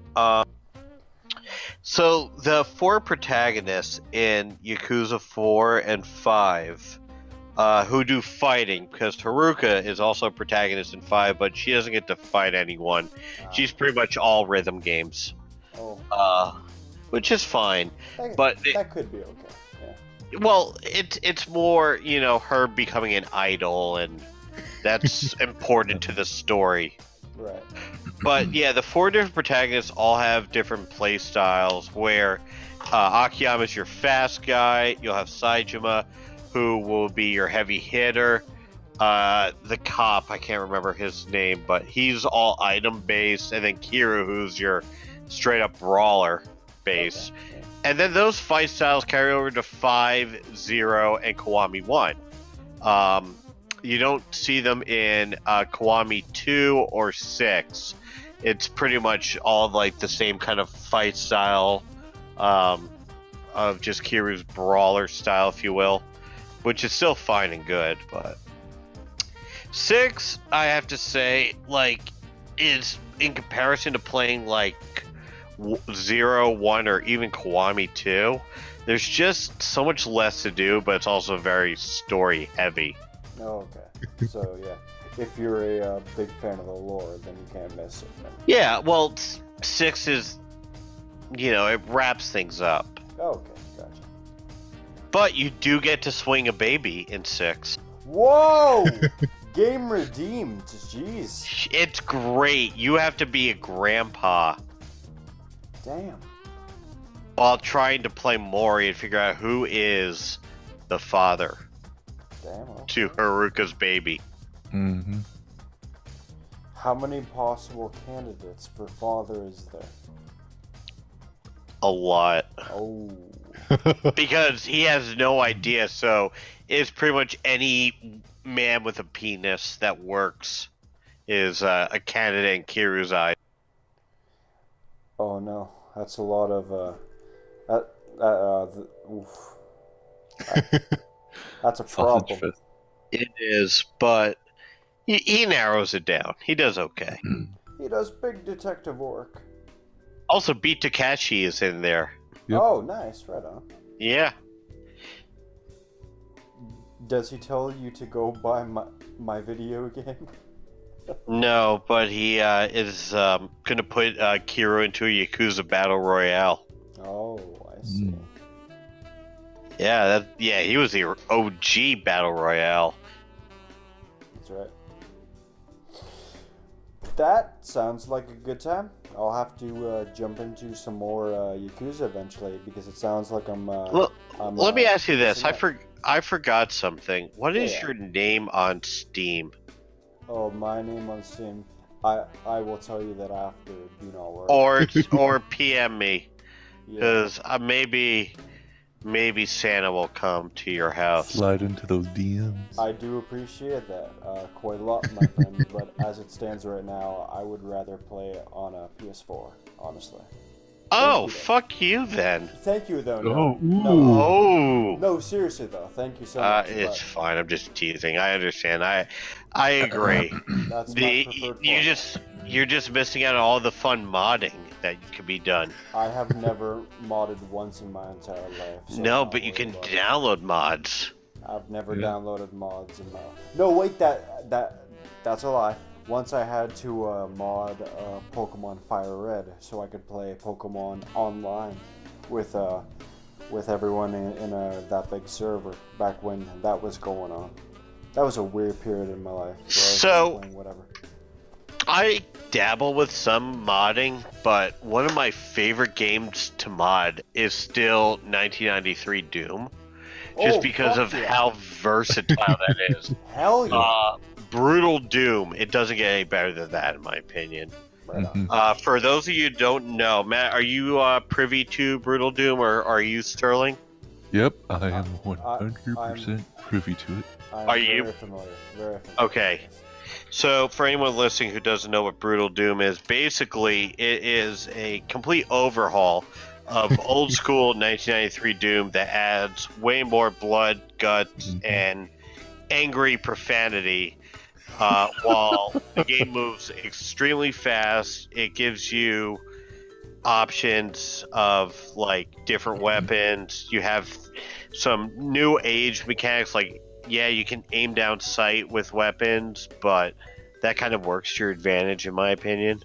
So the 4 protagonists in Yakuza 4 and 5 who do fighting, because Haruka is also a protagonist in 5, but she doesn't get to fight anyone. She's pretty much all rhythm games. Oh. Which is fine. That could be okay. Yeah. Well, it's more, her becoming an idol, and that's important to the story. Right. But yeah, the 4 different protagonists all have different play styles, where Akiyama's your fast guy, you'll have Saejima, who will be your heavy hitter. The cop, I can't remember his name, but he's all item based, and then Kiru, who's your straight up brawler base. Okay. And then those fight styles carry over to 5, 0, and Kiwami 1. You don't see them in Kiwami 2 or 6. It's pretty much all like the same kind of fight style of just Kiru's brawler style, if you will, which is still fine and good. But 6, I have to say, is in comparison to playing 0, 1, or even Kiwami 2, there's just so much less to do, but it's also very story heavy. Oh, okay. So, yeah. If you're a big fan of the lore, then you can't miss it. Then. Yeah, well, 6 is, it wraps things up. Oh, okay, gotcha. But you do get to swing a baby in 6. Whoa! Game redeemed. Jeez. It's great. You have to be a grandpa. Damn. While trying to play Mori and figure out who is the father. Damn. Okay. To Haruka's baby. Mm-hmm. How many possible candidates for father is there? A lot. Oh. Because he has no idea, so it's pretty much any man with a penis that works is a candidate in Kiru's eye. Oh no, that's a lot of oof. That's a problem. It is, but he narrows it down. He does okay. He does big detective work. Also, Beat Takashi is in there. Yep. Oh, nice. Right on. Yeah. Does he tell you to go buy my video game? No, but he is going to put Kiro into a Yakuza Battle Royale. Oh, I see. Yeah, he was the OG Battle Royale. That's right. That sounds like a good time. I'll have to jump into some more Yakuza eventually because it sounds like I'm. Let me ask you this. I forgot something. What is Yeah. your name on Steam? Oh, my name on Steam. I will tell you that after. Do not worry. Or PM me, Yeah. because maybe Santa will come to your house. Slide into those DMs. I do appreciate that quite a lot, my friend, but as it stands right now, I would rather play it on a PS4, honestly. Oh, fuck you then. Thank you, though. Oh, No, seriously, though. Thank you so much. It's fine. I'm just teasing. I understand. I agree. That's my preferred format. You're just missing out on all the fun modding that could be done. I have never modded once in my entire life. So No, but you can download mods. I've never downloaded mods in my. No, wait, that's a lie. Once I had to mod Pokemon Fire Red so I could play Pokemon online with everyone in that big server back when that was going on. That was a weird period in my life. So playing whatever. I dabble with some modding, but one of my favorite games to mod is still 1993 Doom. Just because of how versatile that is. Hell yeah. Brutal Doom. It doesn't get any better than that, in my opinion. Right on. For those of you who don't know, Matt, are you privy to Brutal Doom, or are you Sterling? Yep, I am 100% privy to it. Are you? Very familiar. Very familiar. Okay. So, for anyone listening who doesn't know what Brutal Doom is, basically it is a complete overhaul of old school 1993 Doom that adds way more blood, guts, and angry profanity. While the game moves extremely fast, it gives you options of like different weapons. You have some new age mechanics, like you can aim down sight with weapons, but that kind of works to your advantage, in my opinion.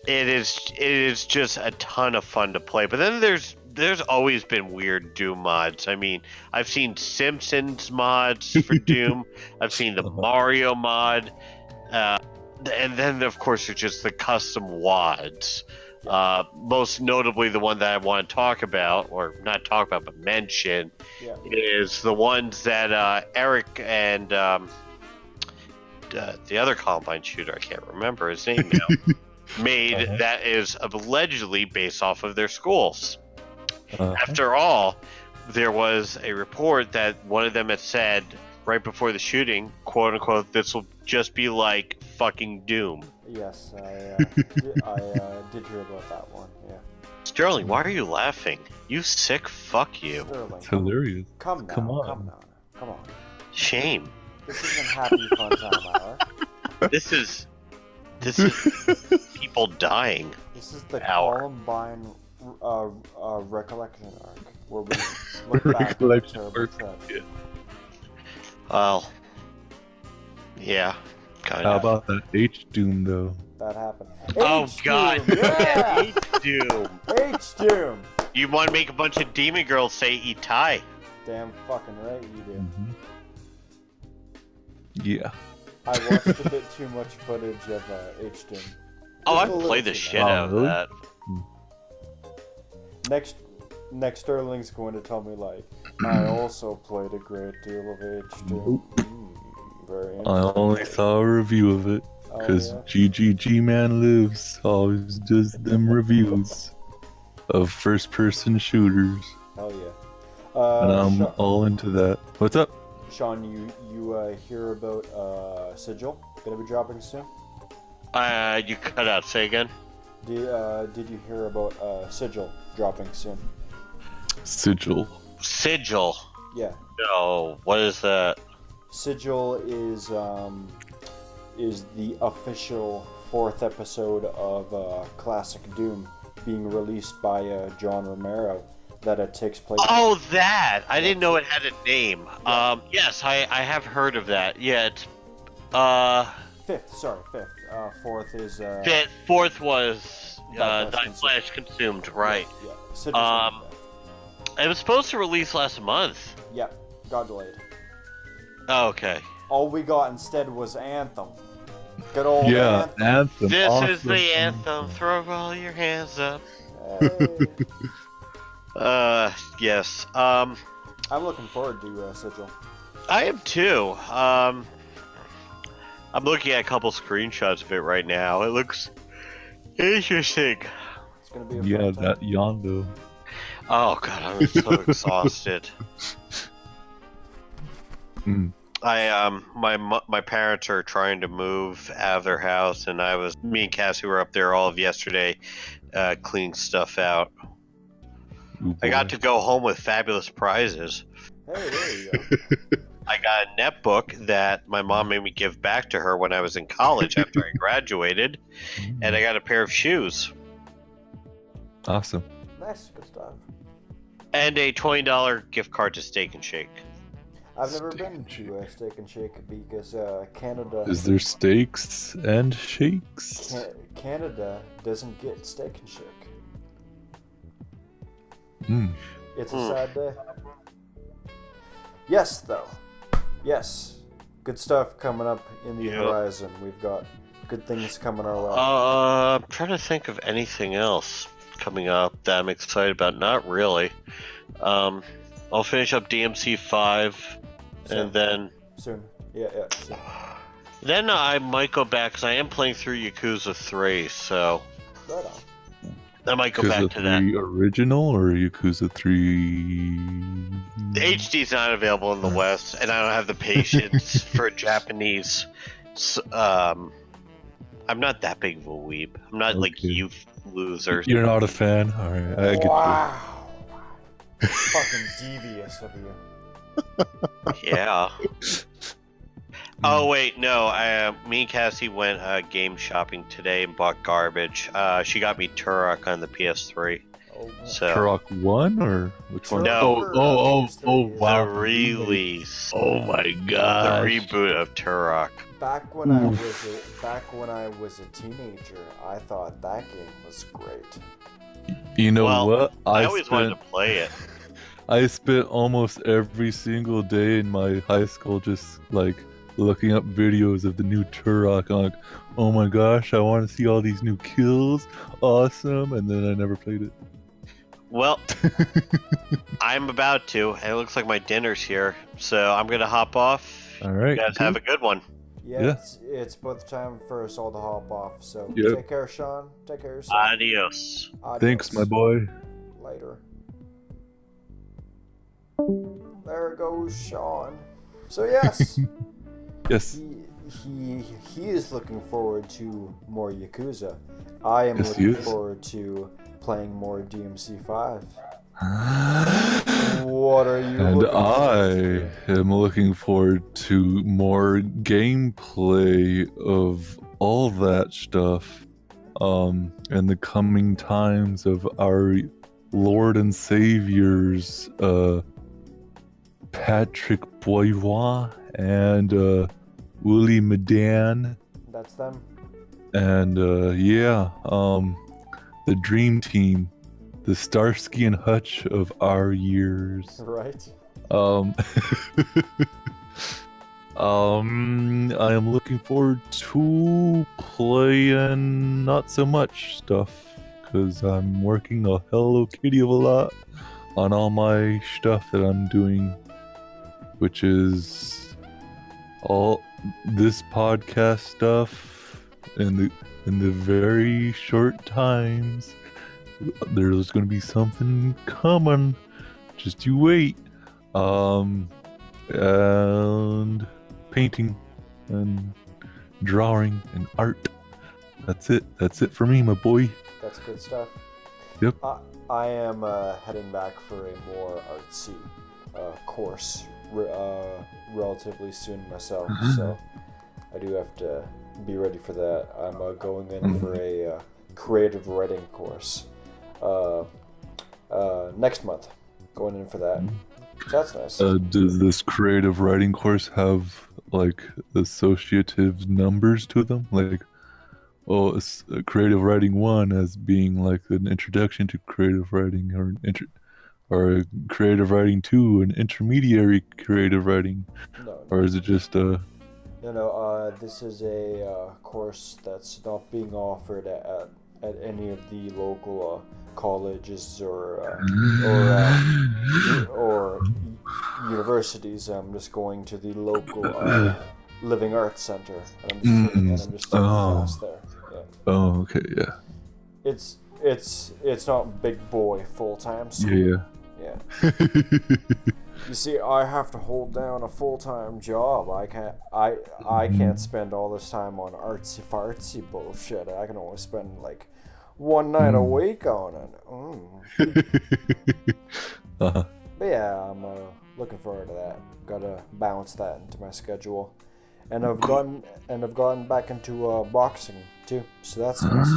It is just a ton of fun to play. But then there's always been weird Doom mods. I mean, I've seen Simpsons mods for Doom. I've seen the Mario mod. And then, of course, there's just the custom WADs. Most notably, the one that I want to talk about, or not talk about, but mention, is the ones that Eric and the other Columbine shooter, I can't remember his name now, made that is allegedly based off of their schools. After all, there was a report that one of them had said right before the shooting, quote unquote, this will just be like fucking Doom. Yes, I did hear about that one, yeah. Sterling, why are you laughing? You sick fuck you. Sterling, It's hilarious. Come on. Shame. This isn't happy fun time hour. This is people dying. This is the hour. Columbine recollection arc, where we look back at a terrible tragedy. Well, yeah, kind How of. about that H-Doom, though? That happened. Oh H-Doom, god, yeah! H-Doom. H-Doom! You want to make a bunch of demon girls say Itai. Damn fucking right you do. Yeah. I watched a bit too much footage of H-Doom. Oh, Just a I little played the too shit much. out of really? that. Next Sterling's going to tell me, like, I also played a great deal of H-Doom. Very I interesting. only saw a review of it, because GGG Man Lives always does them reviews of first-person shooters, Hell yeah. and I'm all into that. What's up? Sean, you hear about Sigil gonna be dropping soon? You cut out. Say again. Did you hear about Sigil dropping soon? Sigil. Sigil. Yeah. No. What is that? Sigil is the official 4th episode of classic Doom being released by John Romero. That it takes place. Oh, that! I didn't know it had a name. Yes, I have heard of that. Yeah, it's 5th. Sorry, 5th. 4th is Fourth was Thy Thy Flesh Consumed, right? Yeah. Sigil's It was supposed to release last month. yeah, got delayed. Oh, okay. All we got instead was Anthem. Good old Yeah, Anthem. Anthem. This awesome. is the anthem. Throw all your hands up. Hey. Yes. I'm looking forward to Sigil. I am too. I'm looking at a couple screenshots of it right now. It looks interesting. It's gonna be a Yeah, fun time. that Yondo. Oh god, I'm so exhausted. My parents are trying to move out of their house, and me and Cassie were up there all of yesterday, cleaning stuff out. Ooh, I got to go home with fabulous prizes. Hey, there you go. I got a netbook that my mom made me give back to her when I was in college after I graduated, and I got a pair of shoes. Awesome. Nice, good stuff. And a $20 gift card to Steak and Shake. I've never been to Steak and Shake because Canada. Is there steaks and shakes? Canada doesn't get Steak and Shake. It's a sad day. Yes, though. Yes. good stuff coming up in the Yep. horizon. We've got good things coming our way. I'm trying to think of anything else coming up that I'm excited about. Not really. I'll finish up DMC 5, and then Soon. Yeah. Soon. then I might go back because I am playing through Yakuza 3, so Right on. I might go back Yakuza to that. 3 original or Yakuza 3? The HD's not available in the West, and I don't have the patience for Japanese. I'm not that big of a weeb. I'm not like Okay. you losers. You're not a fan? Alright, I get Wow. Fucking devious of you. Yeah. Oh wait, no. Me and Cassie went game shopping today and bought garbage. She got me Turok on the PS3. Oh, you. So Turok 1 or which one? No. Oh, wow. the release, Oh my the god. reboot of Turok. Back when I was a teenager, I thought that game was great. You know Well, what? I always wanted to play it. I spent almost every single day in my high school just like looking up videos of the new Turok. I'm like, oh my gosh, I want to see all these new kills. Awesome. And then I never played it. Well, I'm about to. And it looks like my dinner's here, so I'm gonna hop off. All right. You guys have a good one. Yeah, it's both time for us all to hop off. So Yep. take care, Sean. Take care of yourself. Adios. Adios. Thanks, my boy. Later. There goes Sean. So yes, Yes. he is looking forward to more Yakuza. I am Yes, he looking is. forward to playing more DMC 5. What are you And looking forward I am looking forward to more gameplay of all that stuff in the coming times of our Lord and Savior's Patrick Boivois and Willie Madan That's them. and the dream team, the Starsky and Hutch of our years. Right. I am looking forward to playing not so much stuff because I'm working a Hello Kitty of a lot on all my stuff that I'm doing, which is all this podcast stuff in the very short times. There's gonna be something coming. Just you wait. And painting and drawing and art. That's it. That's it for me, my boy. That's good stuff. Yep. I am heading back for a more artsy course relatively soon myself, so I do have to be ready for that. I'm going in for a creative writing course next month. Going in for that. So that's nice. Does this creative writing course have like associative numbers to them? Like, it's creative writing 1 as being like an introduction to creative writing, or creative writing 2, an intermediary creative writing, No. or is it just No, this is a course that's not being offered at any of the local colleges or universities. I'm just going to the local Living Arts Center, and I'm just taking a class there. Yeah. Oh, okay, yeah. It's not big boy full-time school. Yeah. You see, I have to hold down a full-time job. I can't spend all this time on artsy fartsy bullshit. I can only spend like one night a week on it. But yeah, I'm looking forward to that. Gotta balance that into my schedule, and I've gotten back into boxing too. So that's nice.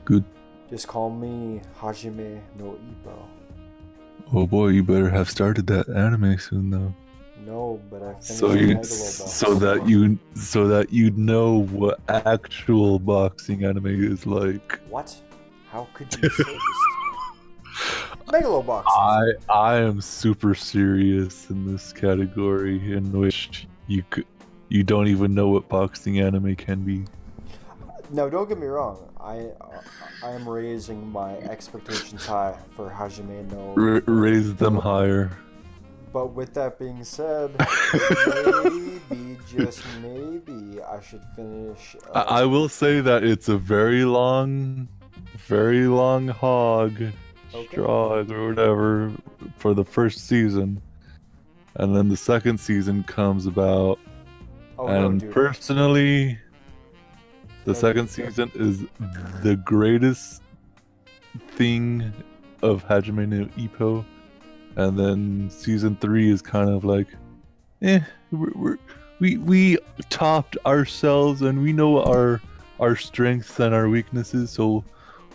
Good. Just call me Hajime no Ippo. Oh boy, you better have started that anime soon, though. No, but I finished So that you'd know what actual boxing anime is like. What? How could you say this? Megaloboxes. I am super serious in this category, in which you don't even know what boxing anime can be. No, don't get me wrong. I am raising my expectations high for Hajime no. Raise them higher. But with that being said, maybe, just maybe, I should finish. I will say that it's a very long hog, strog or whatever, for the first season, and then the second season comes about. Personally, the second season is the greatest thing of Hajime no Ippo. And then season 3 is kind of like, we topped ourselves and we know our strengths and our weaknesses, so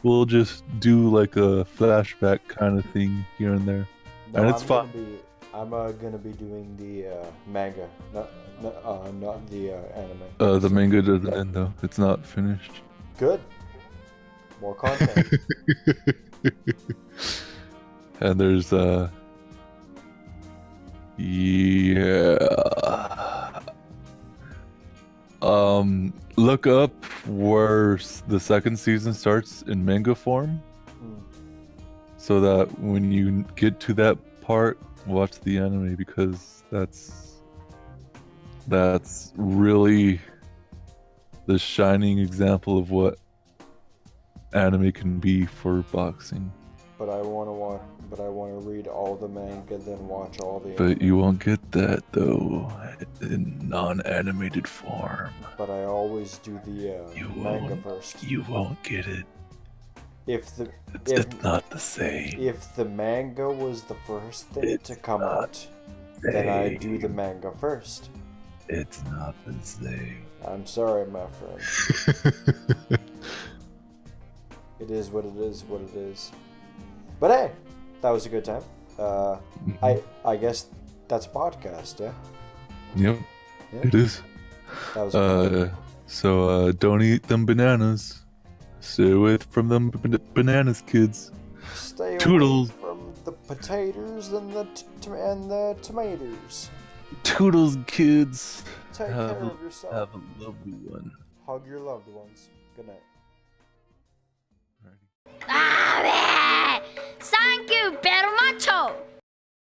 we'll just do like a flashback kind of thing here and there. No, and it's fun. I'm gonna be doing the manga, not the anime. The manga doesn't end though; it's not finished. Good. More content. And there's look up where the second season starts in manga form, so that when you get to that part, watch the anime, because that's really the shining example of what anime can be for boxing. But I want to read all the manga, then watch all the. But you won't get that though in non-animated form. But I always do the manga first. You won't get it. It's not the same. If the manga was the first thing to come out, then I do the manga first. It's not the same. I'm sorry, my friend. It is what it is. What it is. But hey, that was a good time. I guess that's a podcast, yeah? Yep, yeah. It is. That was so don't eat them bananas. Stay away from them bananas, kids. Stay Toodles. away from the potatoes and the tomatoes. Toodles, kids. Take care of yourself. Have a lovely one. Hug your loved ones. Good night. Thank you, pero macho.